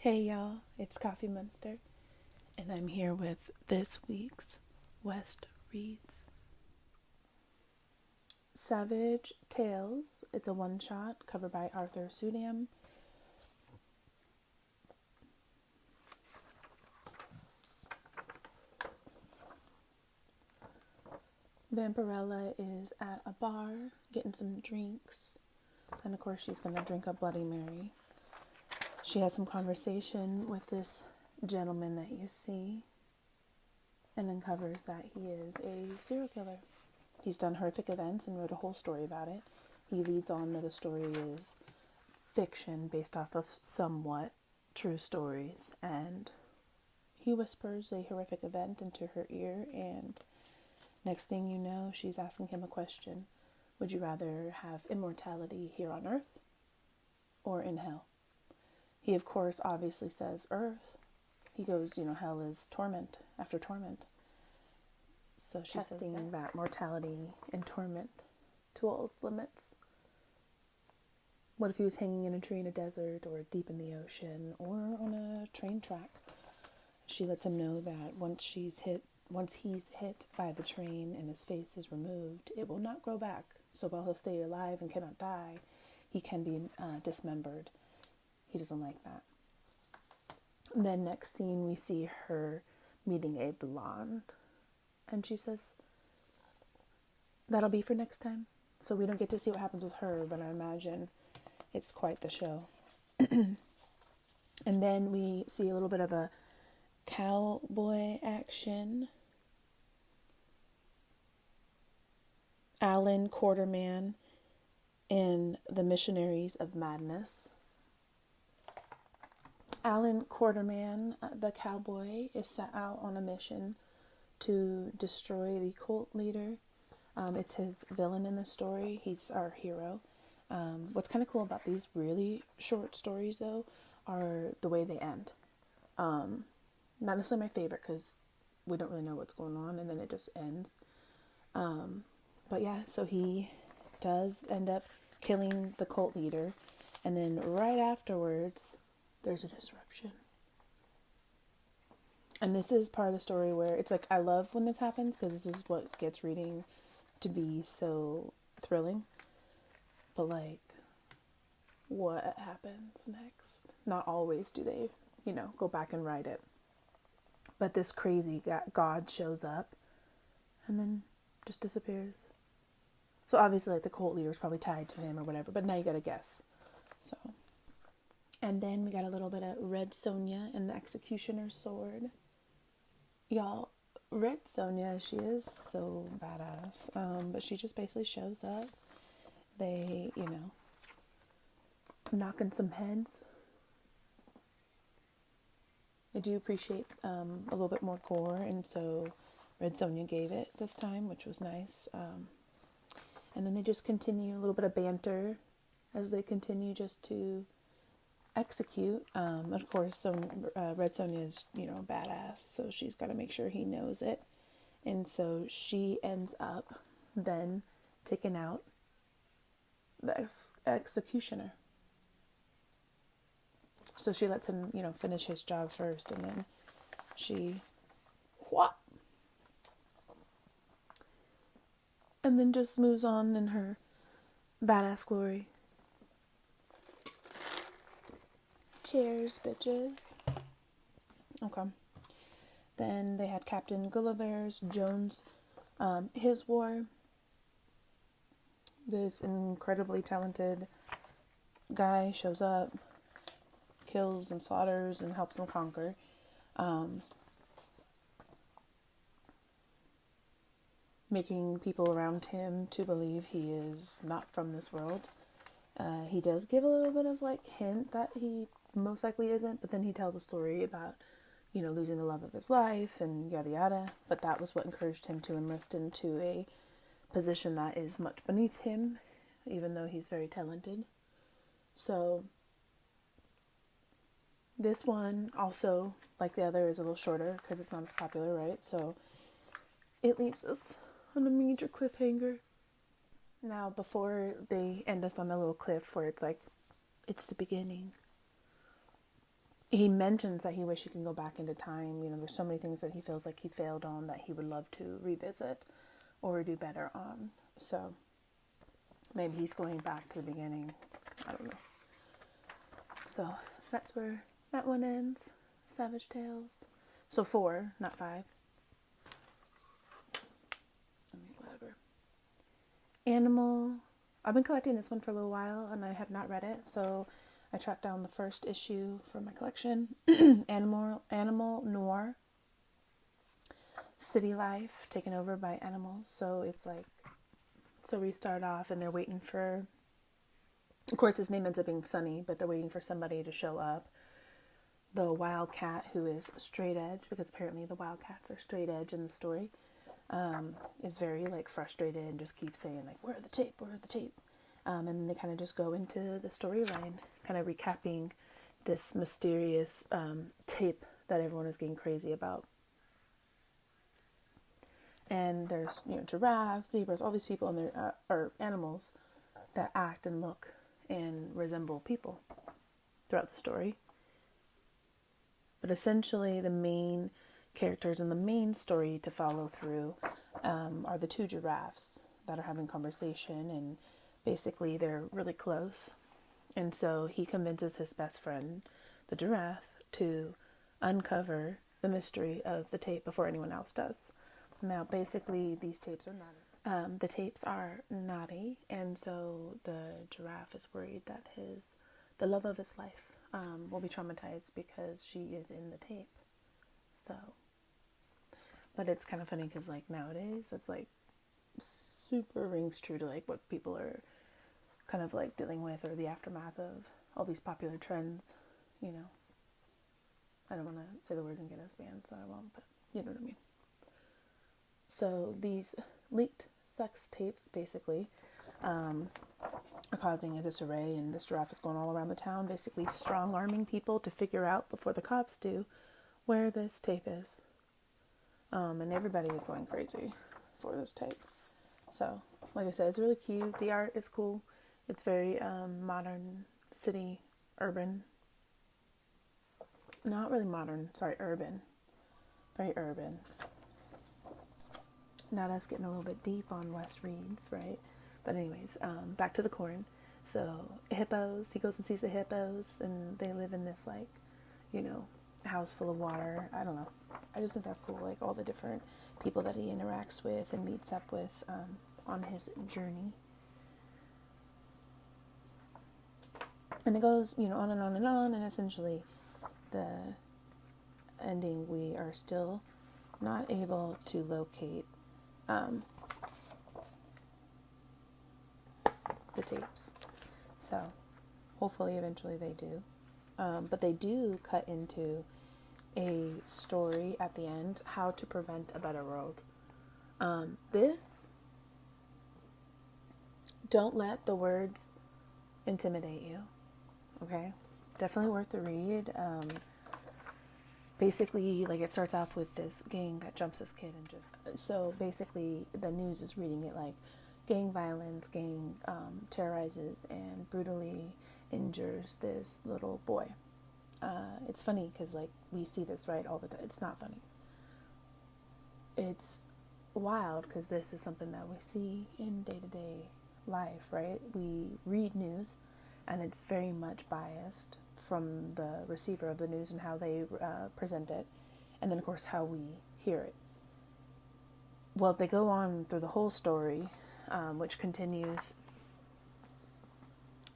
Hey y'all, it's Coffee Monster, and I'm here with this week's West Reads. Savage Tales. It's a one-shot covered by Arthur Sudam. Vampirella is at a bar getting some drinks, and of course she's going to drink a Bloody Mary. She has some conversation with this gentleman that you see and uncovers that he is a serial killer. He's done horrific events and wrote a whole story about it. He leads on that the story is fiction based off of somewhat true stories, and he whispers a horrific event into her ear, and next thing you know, she's asking him a question. Would you rather have immortality here on Earth or in hell? He, of course, obviously says Earth. He goes, hell is torment after torment. So she's testing that mortality and torment to all its limits. What if he was hanging in a tree in a desert or deep in the ocean or on a train track? She lets him know that once he's hit by the train and his face is removed, it will not grow back. So while he'll stay alive and cannot die, he can be dismembered. He doesn't like that. And then next scene, we see her meeting a blonde. And she says, that'll be for next time. So we don't get to see what happens with her, but I imagine it's quite the show. And then we see a little bit of a cowboy action. Alan Quarterman in The Missionaries of Madness. Alan Quarterman, the cowboy, is set out on a mission to destroy the cult leader. It's his villain in the story. He's our hero. What's kind of cool about these really short stories, though, are the way they end. Not necessarily my favorite because we don't really know what's going on and then it just ends. But yeah, so he does end up killing the cult leader, and then right afterwards, there's a disruption. And this is part of the story where it's like, I love when this happens because this is what gets reading to be so thrilling. But like, what happens next? Not always do they, go back and write it. But this crazy god shows up and then just disappears. So obviously, like, the cult leader is probably tied to him or whatever, but now you gotta guess. So, and then we got a little bit of Red Sonja and the Executioner's Sword. Y'all, Red Sonja, she is so badass. But she just basically shows up. They, knocking some heads. I do appreciate a little bit more gore, and so Red Sonja gave it this time, which was nice. And then they just continue a little bit of banter as they continue just to execute. Of course, so Red Sonja is, badass, so she's got to make sure he knows it. And so she ends up then taking out the executioner. So she lets him, finish his job first, and then she, what? And then just moves on in her badass glory. Cheers, bitches. Okay. Then they had Captain Gulliver's Jones, his war. This incredibly talented guy shows up, kills and slaughters and helps them conquer. Making people around him to believe he is not from this world. He does give a little bit of hint that he most likely isn't, but then he tells a story about, losing the love of his life and yada yada. But that was what encouraged him to enlist into a position that is much beneath him, even though he's very talented. So this one also, like the other, is a little shorter because it's not as popular, right? So it leaves us on a major cliffhanger. Now, before they end us on a little cliff where it's like, it's the beginning, he mentions that he wishes he can go back into time. You know, there's so many things that he feels like he failed on that he would love to revisit or do better on. So maybe he's going back to the beginning. I don't know. So that's where that one ends. Savage Tales. So 4, not 5. Whatever. Animal. I've been collecting this one for a little while and I have not read it. So I tracked down the first issue from my collection. Animal Noir. City life taken over by animals. So it's like, so we start off and they're waiting for, of course his name ends up being Sunny, but they're waiting for somebody to show up. The wild cat, who is straight edge, because apparently the wild cats are straight edge in the story, is very like frustrated and just keeps saying like, where are the tape, where are the tape? And then they kind of just go into the storyline, kind of recapping this mysterious tape that everyone is getting crazy about. And there's, you know, giraffes, zebras, all these people, and there are animals that act and look and resemble people throughout the story. But essentially the main characters in the main story to follow through are the 2 giraffes that are having conversation, and basically they're really close. And so he convinces his best friend, the giraffe, to uncover the mystery of the tape before anyone else does. Now, basically, these tapes are naughty. The tapes are naughty, and so the giraffe is worried that the love of his life will be traumatized because she is in the tape. So, but it's kind of funny because like nowadays, it's like super rings true to like what people are kind of like dealing with, or the aftermath of all these popular trends. You know, I don't want to say the words and get us banned, so I won't. But you know what I mean. So these leaked sex tapes basically are causing a disarray, and this giraffe is going all around the town, basically strong-arming people to figure out before the cops do where this tape is. And everybody is going crazy for this tape. So, like I said, it's really cute. The art is cool. It's very modern, city, urban. Not really modern, sorry, urban. Very urban. Not us getting a little bit deep on West Reeds, right? But anyways, back to the corn. So hippos, he goes and sees the hippos, and they live in this like, you know, house full of water. I don't know. I just think that's cool. Like all the different people that he interacts with and meets up with on his journey. And it goes, you know, on and on and on. And essentially, the ending, we are still not able to locate the tapes. So hopefully eventually they do. But they do cut into a story at the end, how to prevent a better world. This, don't let the words intimidate you. Okay? Definitely worth the read. Basically, like, it starts off with this gang that jumps this kid and just... So, basically, the news is reading it like, gang violence, gang terrorizes and brutally injures this little boy. It's funny because, like, we see this, right, all the time. It's not funny. It's wild because this is something that we see in day-to-day life, right? We read news, and it's very much biased from the receiver of the news and how they present it, and then of course how we hear it. Well, if they go on through the whole story, which continues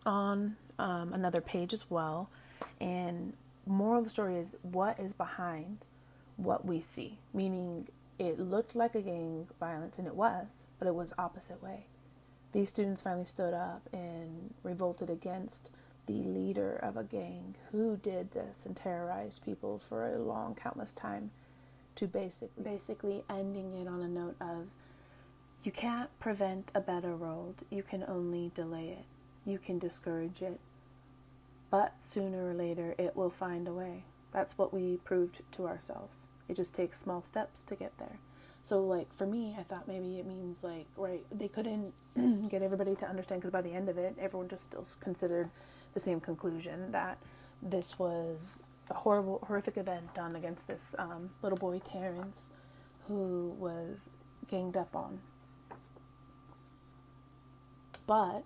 on another page as well, and moral of the story is what is behind what we see, meaning it looked like a gang violence, and it was, but it was opposite way. These students finally stood up and revolted against the leader of a gang who did this and terrorized people for a long, countless time, to basically ending it on a note of, you can't prevent a better world, you can only delay it, you can discourage it, but sooner or later it will find a way. That's what we proved to ourselves. It just takes small steps to get there. So, like, for me, I thought maybe it means, like, right, they couldn't get everybody to understand, because by the end of it, everyone just still considered the same conclusion, that this was horrific event done against this little boy, Terrence, who was ganged up on. But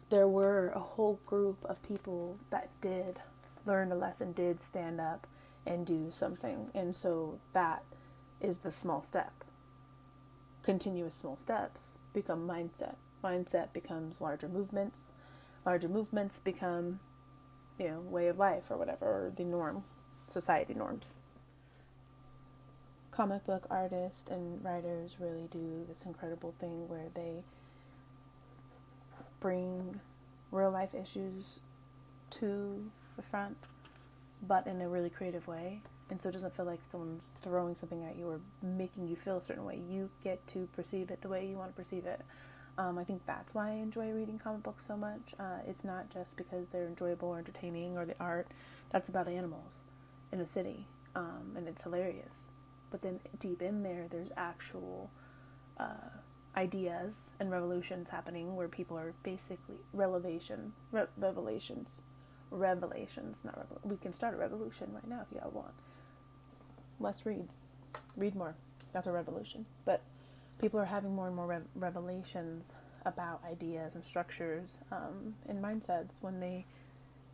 there were a whole group of people that did learn a lesson, did stand up and do something. And so that is the small step. Continuous small steps become mindset. Mindset becomes larger movements. Larger movements become, way of life or whatever, or the norm, society norms. Comic book artists and writers really do this incredible thing where they bring real life issues to the front, but in a really creative way. And so it doesn't feel like someone's throwing something at you or making you feel a certain way. You get to perceive it the way you want to perceive it. I think that's why I enjoy reading comic books so much. It's not just because they're enjoyable or entertaining or the art. That's about animals in a city, and it's hilarious. But then deep in there, there's actual ideas and revolutions happening where people are basically revelations. We can start a revolution right now if you all want. Less read more. That's a revolution. But people are having more and more revelations about ideas and structures and mindsets when they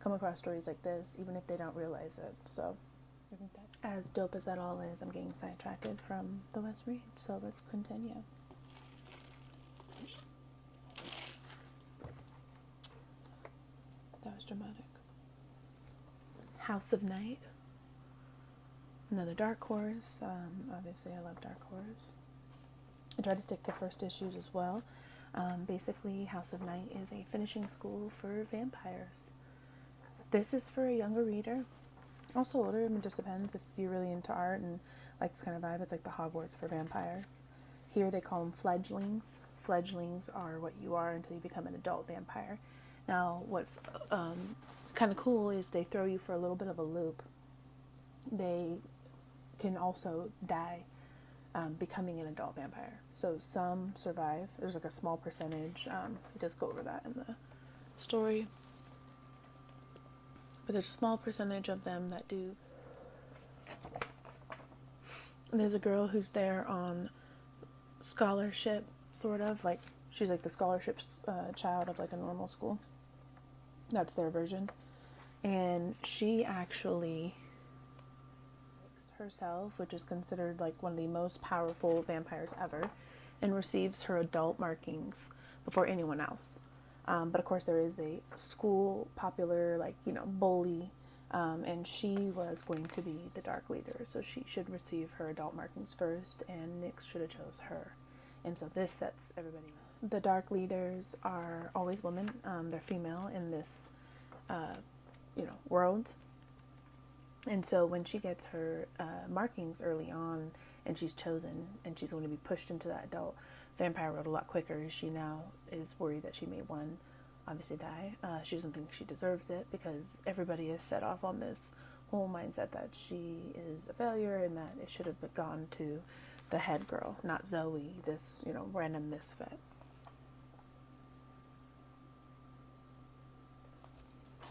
come across stories like this, even if they don't realize it. So I think that, as dope as that all is, I'm getting sidetracked from the West Read. So let's continue. That was dramatic. House of Night. Another Dark Horse. Obviously, I love Dark Horse. I try to stick to first issues as well. Basically, House of Night is a finishing school for vampires. This is for a younger reader. Also older, it just depends if you're really into art and like this kind of vibe. It's like the Hogwarts for vampires. Here they call them fledglings. Fledglings are what you are until you become an adult vampire. Now, what's kind of cool is they throw you for a little bit of a loop. They can also die becoming an adult vampire. So some survive. There's like a small percentage. It does go over that in the story. But there's a small percentage of them that do. There's a girl who's there on scholarship, sort of. Like, she's like the scholarship child of like a normal school. That's their version. And she actually herself, which is considered like one of the most powerful vampires ever, and receives her adult markings before anyone else. But of course there is a school popular, bully, and she was going to be the Dark Leader, so she should receive her adult markings first, and Nyx should have chose her. And so this sets everybody up. The Dark Leaders are always women. They're female in this, world. And so when she gets her markings early on and she's chosen and she's going to be pushed into that adult vampire world a lot quicker, she now is worried that she may, one, obviously die. She doesn't think she deserves it because everybody is set off on this whole mindset that she is a failure and that it should have gone to the head girl, not Zoe, this, random misfit.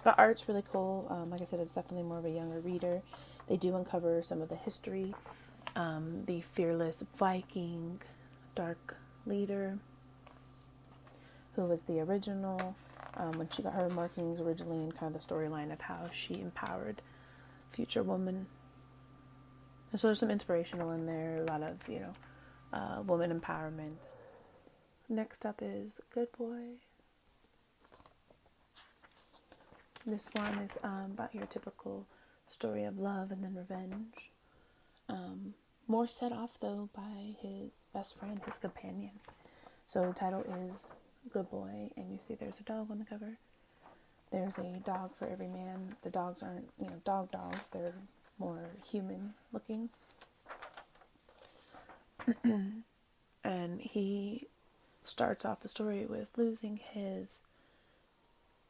The art's really cool. Like I said, it's definitely more of a younger reader. They do uncover some of the history. The fearless Viking Dark Leader, who was the original, when she got her markings originally, and kind of the storyline of how she empowered future woman. And so there's some inspirational in there, a lot of, woman empowerment. Next up is Good Boy. This one is about your typical story of love and then revenge. More set off, though, by his best friend, his companion. So the title is Good Boy, and you see there's a dog on the cover. There's a dog for every man. The dogs aren't, dogs. They're more human looking. And he starts off the story with losing his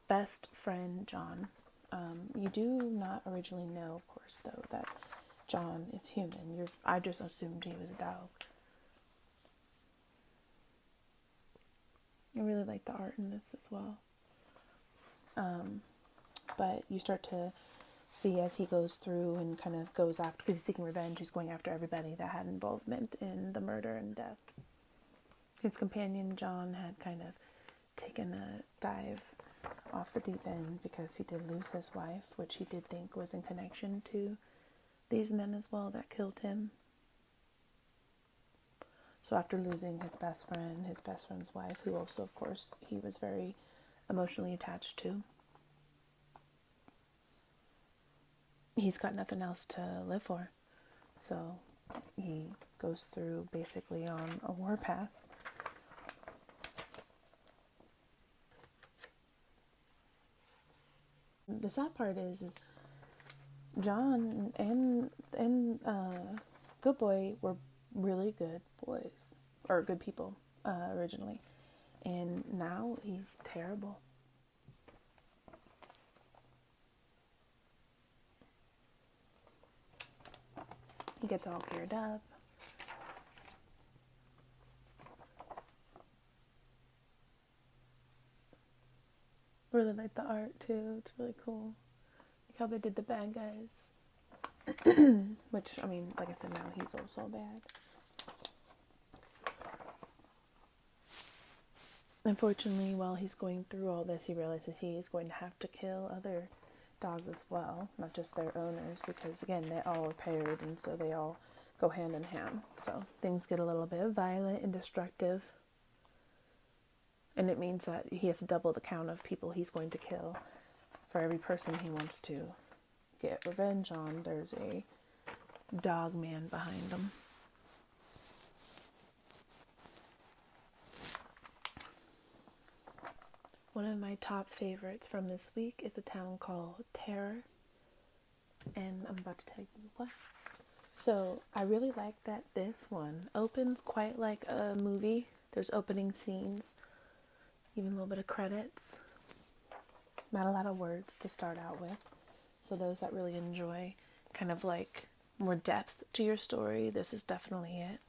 best friend, John. You do not originally know, of course, though, that John is human. I just assumed he was a dog. I really like the art in this as well. But you start to see as he goes through and kind of goes after, because he's seeking revenge, he's going after everybody that had involvement in the murder and death. His companion John had kind of taken a dive off the deep end because he did lose his wife, which he did think was in connection to these men as well that killed him. So after losing his best friend's wife, who also, of course, he was very emotionally attached to, he's got nothing else to live for. So he goes through basically on a warpath. The sad part is John and Good Boy were really good boys, or good people originally, and now he's terrible. He gets all geared up. Really like the art too. It's really cool. Like how they did the bad guys. Which, I mean, like I said, now he's also bad. Unfortunately, while he's going through all this, he realizes he is going to have to kill other dogs as well, not just their owners, because again, they all are paired, and so they all go hand in hand. So things get a little bit violent and destructive, and it means that he has to double the count of people he's going to kill. For every person he wants to get revenge on, there's a dog man behind him. One of my top favorites from this week is a town called Terror, and I'm about to tell you why. So I really like that this one opens quite like a movie. There's opening scenes, even a little bit of credits. Not a lot of words to start out with. So those that really enjoy kind of like more depth to your story, this is definitely it.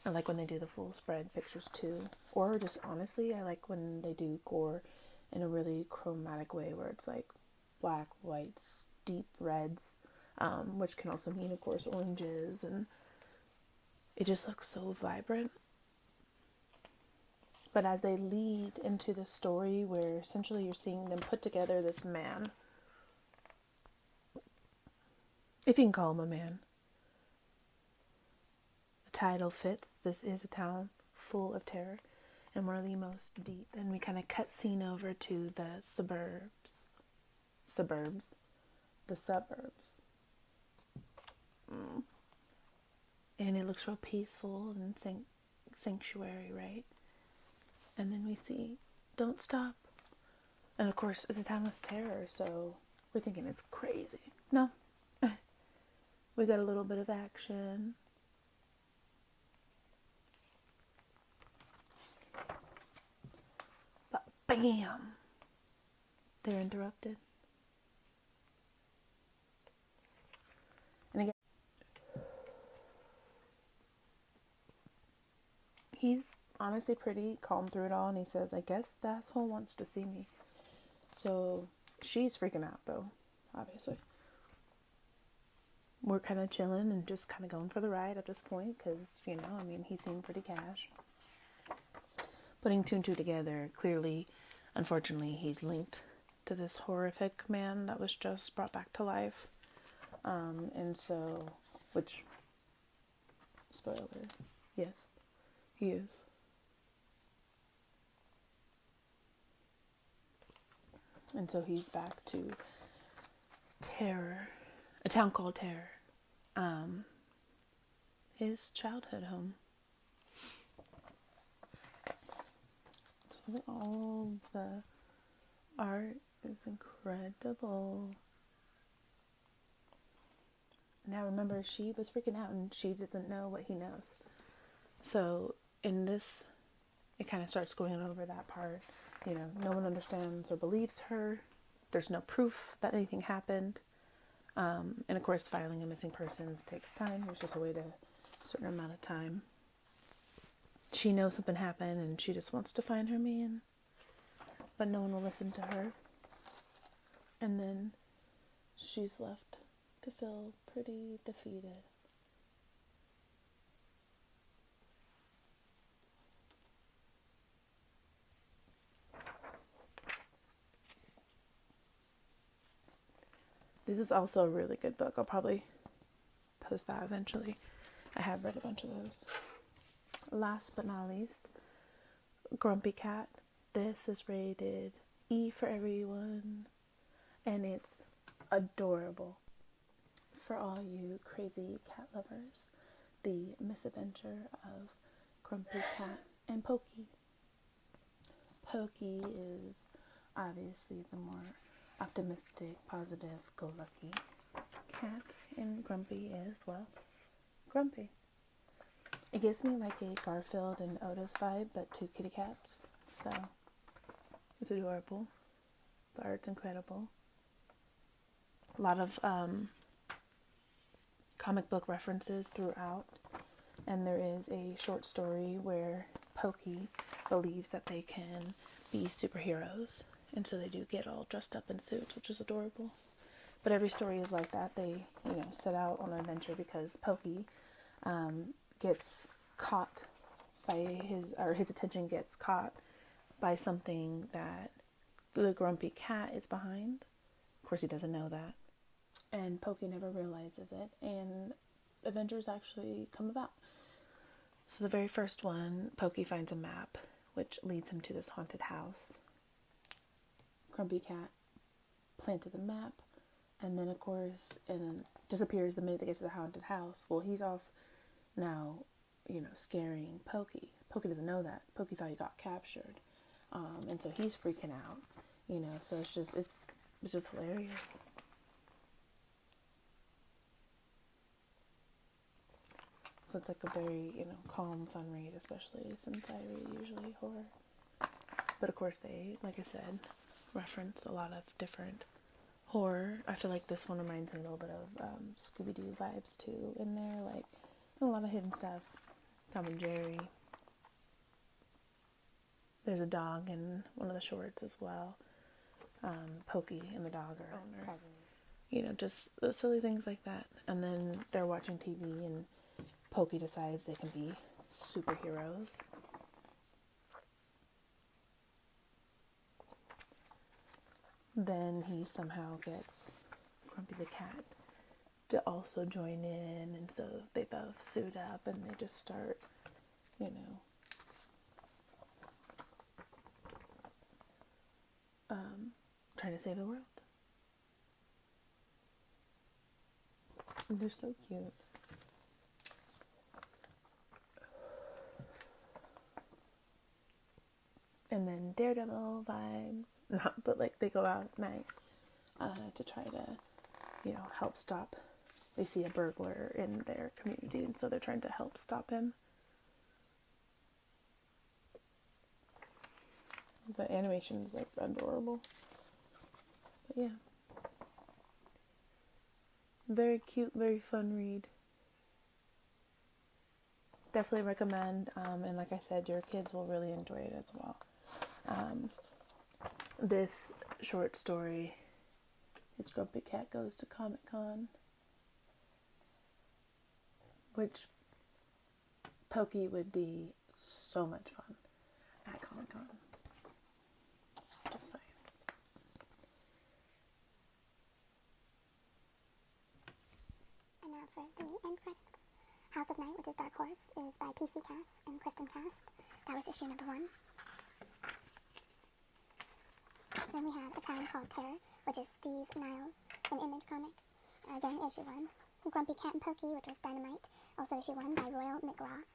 I like when they do the full spread pictures too. Or just honestly, I like when they do gore in a really chromatic way where it's like black, whites, deep reds, which can also mean, of course, oranges. And it just looks so vibrant. But as they lead into the story where essentially you're seeing them put together this man, if you can call him a man, the title fits. This is a town full of terror and one of the most deep. And we kind of cut scene over to the suburbs. And it looks real peaceful and sanctuary, right? And then we see, don't stop. And of course, it's a town with terror, so we're thinking it's crazy. No. We got a little bit of action. But bam! They're interrupted. And again, he's honestly pretty calm through it all, and he says, I guess the asshole wants to see me. So she's freaking out though, obviously. We're kind of chilling and just kind of going for the ride at this point because, you know, I mean, he seemed pretty cash. Putting two and two together, clearly, unfortunately, he's linked to this horrific man that was just brought back to life. And so, which, spoiler, yes, he is. And so he's back to Terror, a town called Terror, his childhood home. All the art is incredible. Now remember, she was freaking out and she doesn't know what he knows. So in this, it kind of starts going over that part. You know, no one understands or believes her. There's no proof that anything happened. And of course, filing a missing persons takes time. There's just a certain amount of time. She knows something happened and she just wants to find her man. But no one will listen to her. And then she's left to feel pretty defeated. This is also a really good book. I'll probably post that eventually. I have read a bunch of those. Last but not least, Grumpy Cat. This is rated E for everyone, and it's adorable. For all you crazy cat lovers, the misadventure of Grumpy Cat and Pokey. Pokey is obviously the more optimistic, positive, go-lucky cat, and Grumpy is, well, Grumpy. It gives me like a Garfield and Otis vibe, but two kitty cats, so it's adorable. The art's incredible. A lot of comic book references throughout, and there is a short story where Pokey believes that they can be superheroes, and so they do get all dressed up in suits, which is adorable. But every story is like that. They, set out on an adventure because Pokey gets caught by his attention gets caught by something that the Grumpy Cat is behind. Of course, he doesn't know that. And Pokey never realizes it, and adventures actually come about. So the very first one, Pokey finds a map, which leads him to this haunted house. Grumpy Cat planted the map, and then, of course, disappears the minute they get to the haunted house. Well, he's off now, scaring Pokey. Pokey doesn't know that. Pokey thought he got captured, and so he's freaking out. So it's just hilarious. So it's like a very, calm, fun read, especially since I read usually horror. But of course they, like I said, reference a lot of different horror. I feel like this one reminds me a little bit of Scooby-Doo vibes too in there, like a lot of hidden stuff. Tom and Jerry. There's a dog in one of the shorts as well. Pokey and the dog are owner. Just silly things like that. And then they're watching TV and Pokey decides they can be superheroes. Then he somehow gets Grumpy the cat to also join in, and so they both suit up and they just start, trying to save the world. And they're so cute. And then Daredevil vibes. Not, but like they go out at night to try to, help stop. They see a burglar in their community, and so they're trying to help stop him. The animation is like adorable. But yeah. Very cute, very fun read. Definitely recommend, and like I said, your kids will really enjoy it as well. This short story is Grumpy Cat Goes to Comic-Con, which Pokey would be so much fun at Comic-Con. Just saying. And now for the end credits. House of Night, which is Dark Horse, is by PC Cast and Kristen Cast. That was issue number 1. Then we have A Town Called Terror, which is Steve Niles, an Image comic. Again, issue 1. Grumpy Cat and Pokey, which was Dynamite, also issue 1 by Royal McGraw.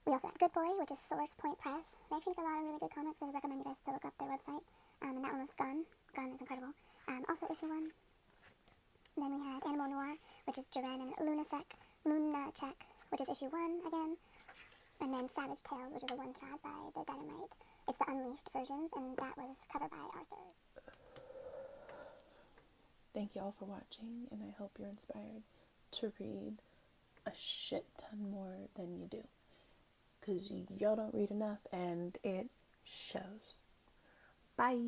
We also have Good Boy, which is Source Point Press. They actually make a lot of really good comics. I recommend you guys to look up their website. And that one was Gun. Gun is incredible. Also issue 1. Then we had Animal Noir, which is Duran and Lunacek, which is issue 1 again. And then Savage Tales, which is a one-shot by the Dynamite. It's the Unleashed versions, and that was covered by Arthur. Thank you all for watching, and I hope you're inspired to read a shit ton more than you do. Because y'all don't read enough, and it shows. Bye!